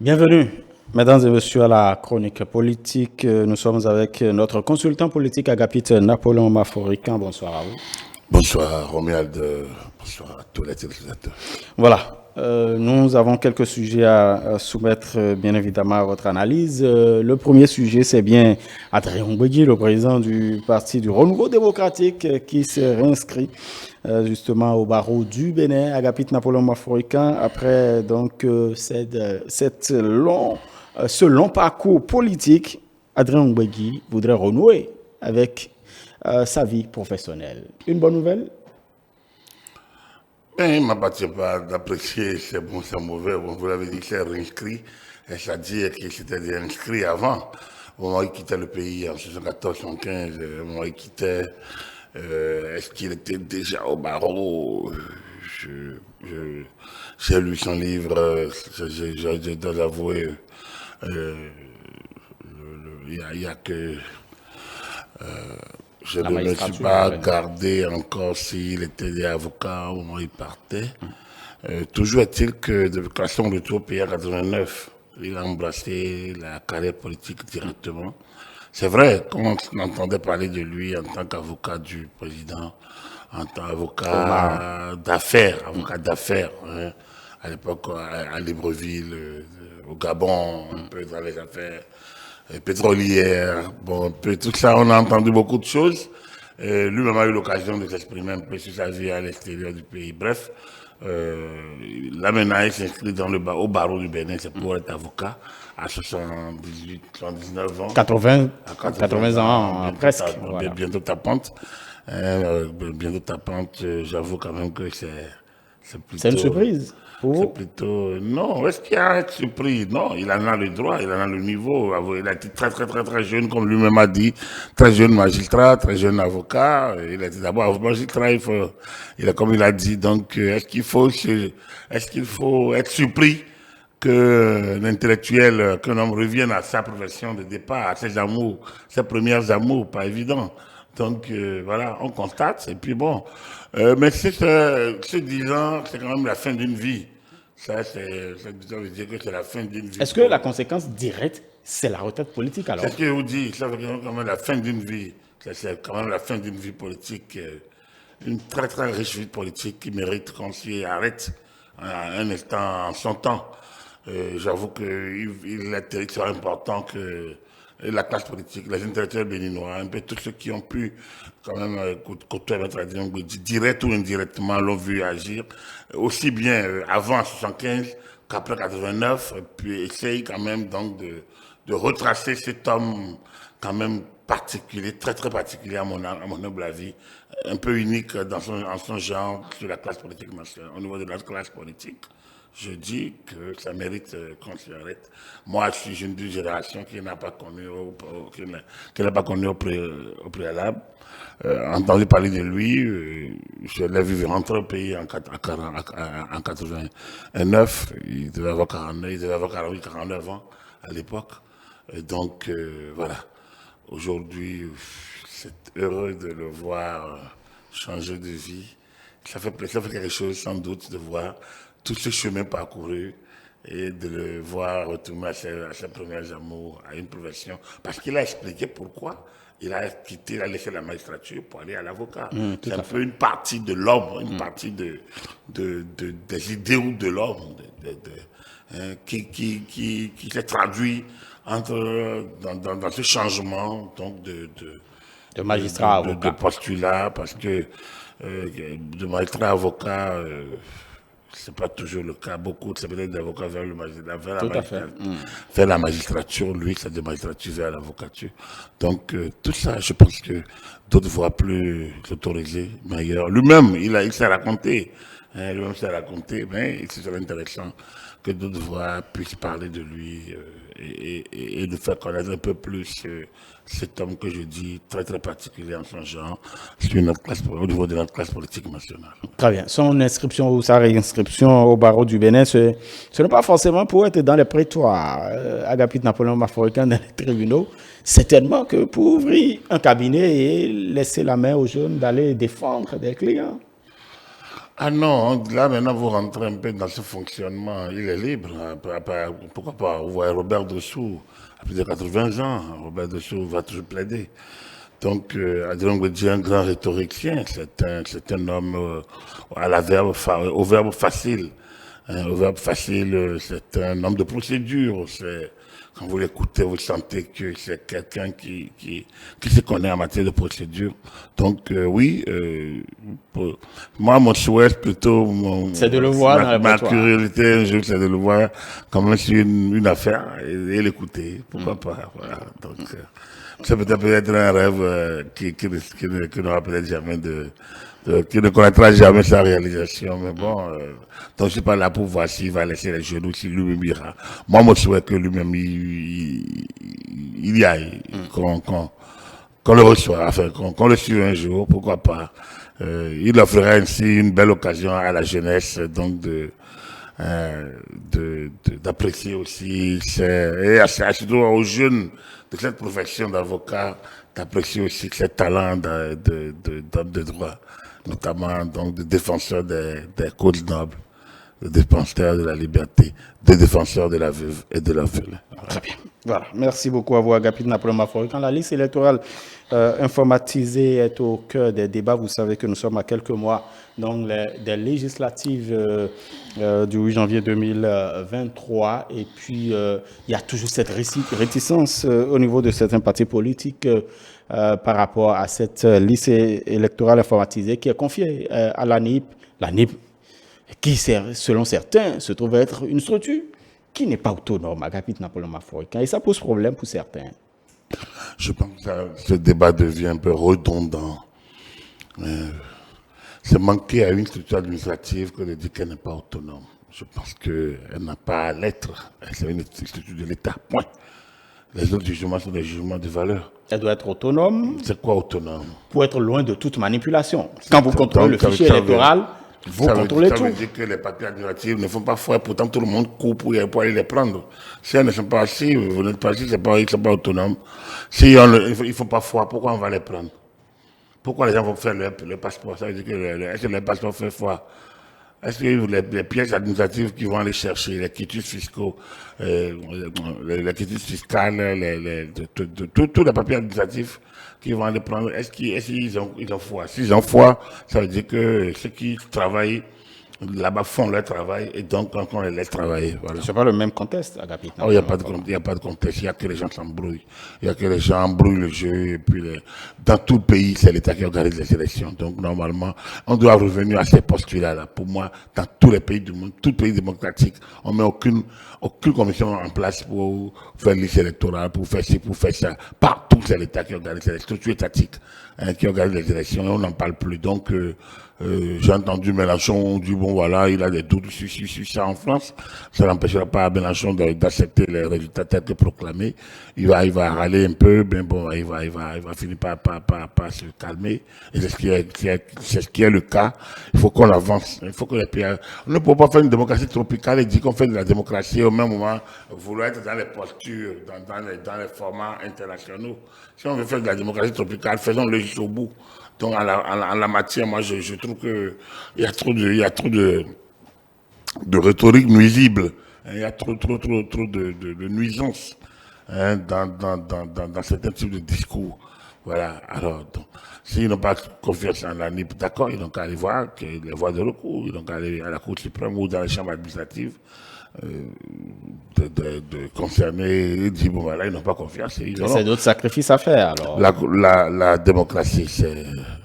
Bienvenue, mesdames et messieurs, à la chronique politique. Nous sommes avec notre consultant politique Agapit Napoléon Maforican. Bonsoir à vous. Bonsoir Romuald, bonsoir à tous les téléspectateurs. Voilà, nous avons quelques sujets à soumettre, bien évidemment, à votre analyse. Le premier sujet, c'est bien Adrien Mbegui, le président du Parti du Renouveau démocratique, qui s'est réinscrit justement au barreau du Bénin, Agapit Napoléon Maforican, après donc ce long parcours politique. Adrien Mbegui voudrait renouer avec sa vie professionnelle. Une bonne nouvelle? Il ne m'appartient pas d'apprécier c'est bon, c'est mauvais. Bon, vous l'avez dit, c'est réinscrit. C'est-à-dire qu'il s'était inscrit avant. Au moment où il quittait le pays en 74-75, au moment où il quittait, est-ce qu'il était déjà au barreau? J'ai lu son livre, je dois l'avouer, il y a que je ne me suis pas gardé encore s'il était avocat au moment où il partait. Toujours est-il que depuis son retour au pays en 89, il a embrassé la carrière politique directement. C'est vrai, quand on entendait parler de lui en tant qu'avocat du président, en tant qu'avocat d'affaires, hein, à l'époque à Libreville, au Gabon, un peu dans les affaires pétrolières, bon, tout ça, on a entendu beaucoup de choses. Lui-même a eu l'occasion de s'exprimer un peu sur sa vie à l'extérieur du pays. Bref, là maintenant, il s'inscrit au barreau du Bénin, c'est pour être avocat à 78, 79 ans. 80 ans, presque. Voilà. Bientôt tapante. Bientôt tapante, j'avoue quand même que c'est plutôt... C'est une surprise pour vous? C'est plutôt... Non, est-ce qu'il y a à être surpris? Non, il en a le droit, il en a le niveau. Il a été très jeune, comme lui-même a dit. Très jeune magistrat, très jeune avocat. Il a été d'abord magistrat, comme il a dit. Donc, est-ce qu'il faut être surpris que l'intellectuel, qu'un homme revienne à sa profession de départ, à ses amours, ses premiers amours? Pas évident. Donc, voilà, on constate. Et puis bon, mais ce 10 ans, c'est quand même la fin d'une vie. Ça veut dire que c'est la fin d'une vie. Est-ce que la conséquence directe, c'est la retraite politique alors? C'est ce que je vous dis. Ça veut dire quand même la fin d'une vie. C'est quand même la fin d'une vie politique. Une très riche vie politique qui mérite qu'on s'y arrête un instant en son temps. J'avoue qu'il serait important que la classe politique, les intellectuels béninois, un peu tous ceux qui ont pu quand même côtoyer notre Adrien Mbegui, direct ou indirectement, l'ont vu agir, aussi bien avant 75 qu'après 89, et puis essaye quand même donc de retracer cet homme quand même particulier, très particulier à mon humble avis, un peu unique en son genre sur la classe politique nationale, au niveau de notre classe politique. Je dis que ça mérite qu'on s'y arrête. Moi, je suis d'une génération qui n'a pas connu au préalable. Entendu parler de lui, je l'ai vu rentrer au pays en 89. Il devait avoir 49 ans à l'époque. Donc, voilà. Aujourd'hui, c'est heureux de le voir changer de vie. Ça fait quelque chose, sans doute, de voir tout ce chemin parcouru et de le voir retourner à ses premiers amours, à une profession. Parce qu'il a expliqué pourquoi il a laissé la magistrature pour aller à l'avocat. C'est un peu une partie de l'homme, une partie des idéaux de l'homme qui s'est traduit dans ce changement donc de magistrat à avocat. De postulat, parce que de magistrat à avocat, c'est pas toujours le cas. Beaucoup, c'est peut-être d'avocats vers la magistrature. Lui, c'est de magistrature vers l'avocature. Donc, tout ça, je pense que d'autres voient plus autorisés, meilleurs. Lui-même, il s'est raconté. Lui-même s'est raconté, mais c'est intéressant que d'autres voix puissent parler de lui et de faire connaître un peu plus cet homme que je dis très particulier en son genre au niveau de notre classe politique nationale. Très bien. Son inscription ou sa réinscription au barreau du Bénin, ce n'est pas forcément pour être dans les prétoires, Agapit Napoléon Maforican dans les tribunaux. Certainement que pour ouvrir un cabinet et laisser la main aux jeunes d'aller défendre des clients. Ah non, là maintenant vous rentrez un peu dans ce fonctionnement, il est libre. Pourquoi pas? Vous voyez Robert Dessous, à plus de 80 ans, Robert Dessous va toujours plaider. Donc, Adrien Gouedji est un grand rhétoricien, c'est un homme au verbe facile. Au verbe facile, c'est un homme de procédure. Quand vous l'écoutez, vous sentez que c'est quelqu'un qui se connaît en matière de procédure. Donc, oui, moi, mon souhait, plutôt, C'est de le voir dans le ma répertoire. curiosité, un jour, c'est de le voir comme sur une affaire et l'écouter. Pourquoi pas, voilà. Donc, c'est peut-être un rêve qui n'aura peut-être jamais qui ne connaîtra jamais sa réalisation. Mais bon, donc je suis pas là pour voir s'il va laisser les genoux, s'il lui-même ira. Moi, je souhaite que lui-même il y aille, qu'on le reçoive, enfin, qu'on le suive un jour, pourquoi pas. Il offrirait ainsi une belle occasion à la jeunesse, donc d'apprécier aussi, surtout aux jeunes de cette profession d'avocat, d'apprécier aussi ses talents d'homme de droit, notamment donc de défenseur des causes nobles, de défenseur de la liberté, de défenseur de la veuve et de l'orphelin. Très bien. Voilà. Merci beaucoup à vous, Agapit Napoléon Mafoy. Quand la liste électorale informatisée est au cœur des débats, vous savez que nous sommes à quelques mois donc, des législatives du 8 janvier 2023. Et puis, il y a toujours cette réticence au niveau de certains partis politiques par rapport à cette liste électorale informatisée qui est confiée à l'ANIP. L'ANIP qui, selon certains, se trouve être une structure qui n'est pas autonome, Agapit Napoléon Mafoy. Et ça pose problème pour certains. Je pense que ce débat devient un peu redondant. C'est manquer à une structure administrative que de dire qu'elle n'est pas autonome. Je pense qu'elle n'a pas à l'être. C'est une structure de l'État. Point. Les autres jugements sont des jugements de valeur. Elle doit être autonome. C'est quoi autonome? Pour être loin de toute manipulation. Quand vous contrôlez le fichier électoral, vous contrôlez tout. Ça veut dire que les papiers administratifs ne font pas foi, pourtant tout le monde court pour aller les prendre. Si elles ne sont pas assis, vous n'êtes pas assis, ils ne sont pas autonomes. Si ils ne font pas foi, pourquoi on va les prendre? Pourquoi les gens vont faire le passeport? Ça veut dire que est-ce que le passeport fait foi? Est-ce que les pièces administratives qui vont aller chercher, les quitus fiscaux, les quitus fiscales, tous les papiers administratifs qui vont aller prendre, est-ce qu'ils ont foi? S'ils ont foi, ça veut dire que ceux qui travaillent là-bas font leur travail et donc on les laisse travailler. Voilà. Ce n'est pas le même contexte, Agapit. Il n'y a pas de contexte, il y a que les gens s'embrouillent. Il y a que les gens embrouillent le jeu. Et puis dans tout le pays, c'est l'État qui organise les élections. Donc normalement, on doit revenir à ces postulats-là. Pour moi, dans tous les pays du monde, tout pays démocratique, on ne met aucune commission en place pour faire liste électorale, pour faire ci, pour faire ça. Partout, c'est l'État qui organise les structures étatiques qui organise les élections et on n'en parle plus. Donc, j'ai entendu Mélenchon dire, bon voilà, il a des doutes sur ça en France. Ça n'empêchera pas Mélenchon d'accepter les résultats tels que proclamés. Il va râler un peu, mais bon, il va finir par se calmer. Et c'est ce qui est le cas. Il faut qu'on avance. Il faut que les pays... On ne peut pas faire une démocratie tropicale et dire qu'on fait de la démocratie et au même moment vouloir être dans les postures, dans les formats internationaux. Si on veut faire de la démocratie tropicale, faisons-le jusqu'au bout. Donc, en la matière, moi, je trouve qu'il y a trop de rhétorique nuisible. Il y a trop de nuisances dans certains types de discours. Voilà. Alors, s'ils n'ont pas confiance en la NIP, d'accord, ils n'ont qu'à aller voir les voies de recours. Ils n'ont qu'à aller à la Cour suprême ou dans les chambres administratives concernés et dire, bon, voilà, ils n'ont pas confiance. C'est d'autres sacrifices à faire, alors. La démocratie,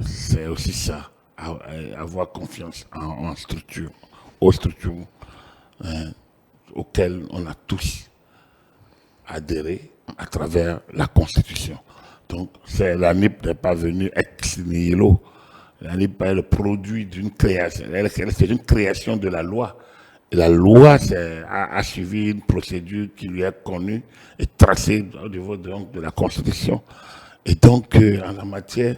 c'est aussi ça, avoir confiance en structure, aux structures auxquelles on a tous adhéré à travers la Constitution. Donc, la NIP n'est pas venue ex nihilo. La NIP est le produit d'une création. C'est une création de la loi. Et la loi a suivi une procédure qui lui est connue et tracée au niveau donc, de la Constitution. Et donc, en la matière,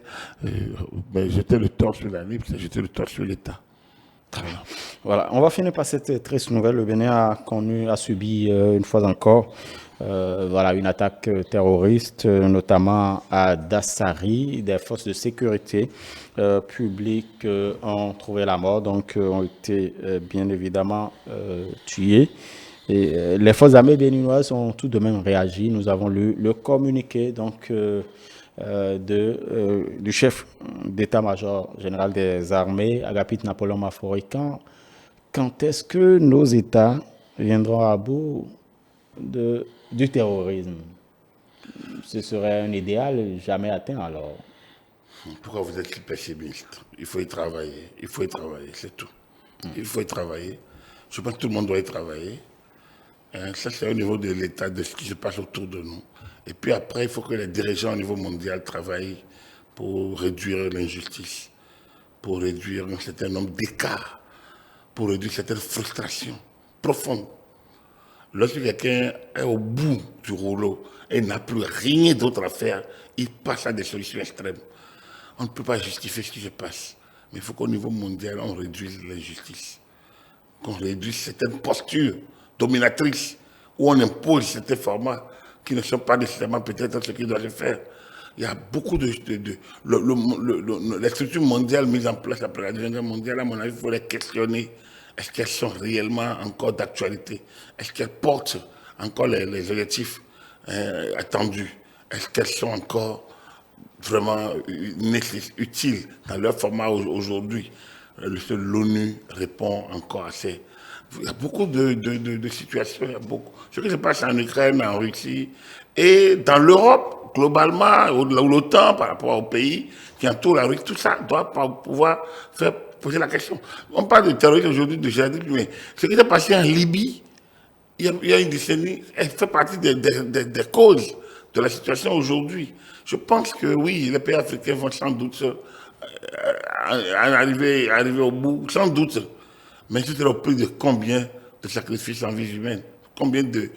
jeter le tort sur la NIP, c'est jeter le tort sur l'État. Très bien. Voilà, on va finir par cette triste nouvelle. Le Bénin a subi une fois encore voilà, une attaque terroriste, notamment à Dassari. Des forces de sécurité publiques ont trouvé la mort, donc ont été bien évidemment tués. Et les forces armées béninoises ont tout de même réagi. Nous avons lu le communiqué du chef d'état-major général des armées, Agapit Napoléon Mafory. Quand est-ce que nos États viendront à bout du terrorisme? Ce serait un idéal jamais atteint alors. Pourquoi vous êtes si pessimiste? Il faut y travailler, c'est tout. Il faut y travailler. Je pense que tout le monde doit y travailler. Ça, c'est au niveau de l'État, de ce qui se passe autour de nous. Et puis après, il faut que les dirigeants au niveau mondial travaillent pour réduire l'injustice, pour réduire un certain nombre d'écarts, pour réduire certaines frustrations profondes. Lorsque quelqu'un est au bout du rouleau et n'a plus rien d'autre à faire, il passe à des solutions extrêmes. On ne peut pas justifier ce qui se passe. Mais il faut qu'au niveau mondial, on réduise l'injustice, qu'on réduise certaines postures dominatrices où on impose certains formats qui ne sont pas nécessairement peut-être ce qui doit se faire. Il y a beaucoup les structures mondiales mises en place après la Deuxième Guerre mondiale, à mon avis, il faut les questionner. Est-ce qu'elles sont réellement encore d'actualité? Est-ce qu'elles portent encore les objectifs attendus? Est-ce qu'elles sont encore vraiment utiles dans leur format aujourd'hui? L'ONU répond encore à ces... Il y a beaucoup de situations, il y a beaucoup. Ce qui se passe en Ukraine, en Russie et dans l'Europe, globalement, ou l'OTAN par rapport aux pays qui entourent la Russie, tout ça doit pouvoir faire poser la question. On parle de terrorisme aujourd'hui, de djihadisme, mais ce qui s'est passé en Libye, il y a une décennie, elle fait partie des causes de la situation aujourd'hui. Je pense que oui, les pays africains vont sans doute arriver au bout, sans doute. Mais ce sera au prix de combien de sacrifices en vie humaine, combien de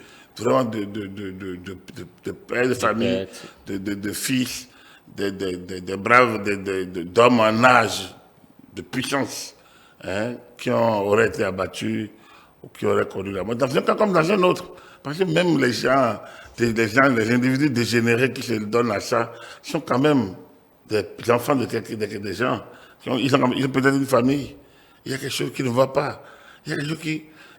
pères de famille, de fils, de braves, d'hommes en âge, de puissance, hein, qui auraient été abattus ou qui auraient connu la mort. Dans un cas comme dans un autre. Parce que même les individus dégénérés qui se donnent à ça, sont quand même des enfants des gens. Ils ont peut-être une famille. Il y a quelque chose qui ne va pas. Il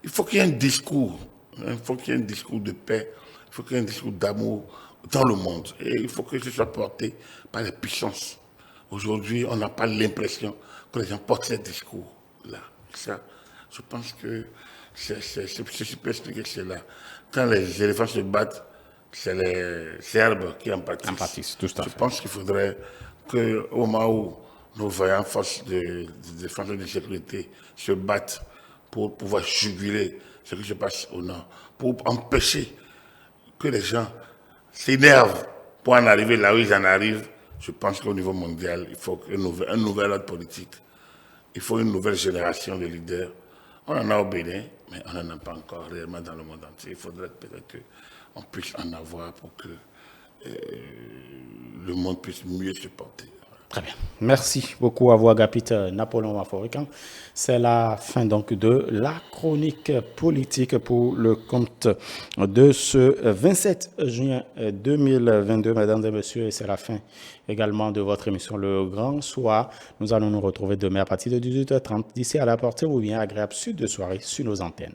faut qu'il y ait un discours. Il faut qu'il y ait un discours de paix. Il faut qu'il y ait un discours d'amour dans le monde. Et il faut que ce soit porté par les puissances. Aujourd'hui, on n'a pas l'impression que les gens portent ces discours-là. Ça, je pense que je peux expliquer cela. Quand les éléphants se battent, c'est les Serbes qui en pâtissent. Tout à fait. Je pense qu'il faudrait qu'au moment où nos vaillantes forces de défense et de sécurité se battent pour pouvoir juguler ce qui se passe au nord, pour empêcher que les gens s'énervent pour en arriver là où ils en arrivent. Je pense qu'au niveau mondial, il faut un nouvel ordre politique. Il faut une nouvelle génération de leaders. On en a au Bénin, mais on n'en a pas encore réellement dans le monde entier. Il faudrait peut-être qu'on puisse en avoir pour que le monde puisse mieux se porter. Très bien. Merci beaucoup à vous, Agapit Napoléon Mafory. C'est la fin donc de la chronique politique pour le compte de ce 27 juin 2022, mesdames et messieurs. Et c'est la fin également de votre émission Le Grand Soir. Nous allons nous retrouver demain à partir de 18h30. D'ici à la portée, vous bien agréable suite de soirée sur nos antennes.